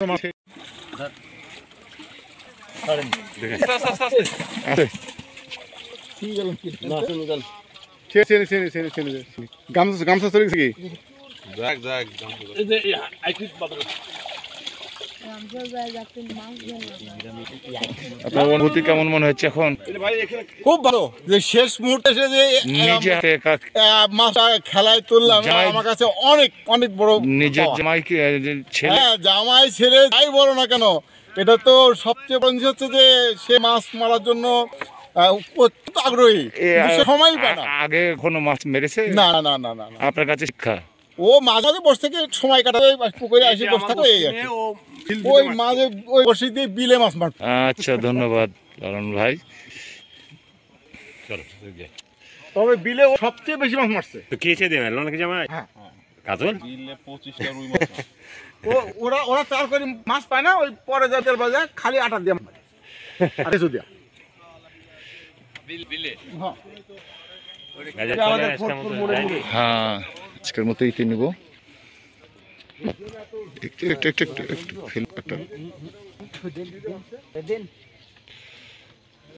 গামছা চলে গেছে কি? আপনার অনুভূতি কেমন মনে হচ্ছে এখন? খুব ভালো যে শেষ মুহূর্তে এসে যে মাছটা খেলায় তুললাম, আমার কাছে অনেক অনেক বড়। নিজের জামাই ছেলে, জামাই ছেলে যাই বলো না কেন, এটা তো সবচেয়ে বড় জিনিস হচ্ছে যে সে মাছ মারার জন্য অত্যন্ত আগ্রহী, সময় পায় না। আগে কোনো মাছ মেরেছে? না না না না না। আপনার কাছে শিক্ষা? ও মাঝে মাঝে বসে থেকে সময় কাটাবে, পুকুরে আসি বসে থাকে, ওই মাঝে ওই বসে দিয়ে বিলে মাছ মারত। আচ্ছা, ধন্যবাদ লালন ভাই। তবে বিলে সবচেয়ে বেশি মাছ মারছে। তো কে চেয়ে দেবেন নাকি জামাই? হ্যাঁ কাজল বিলে 25টা রুই মাছ। ওরা চার করে মাছ পায় না, ওই পরে যা তেল বাজে খালি আটা দিয়ে মারে। হ্যাঁ, আজকের মতো ইতি নিব। একটু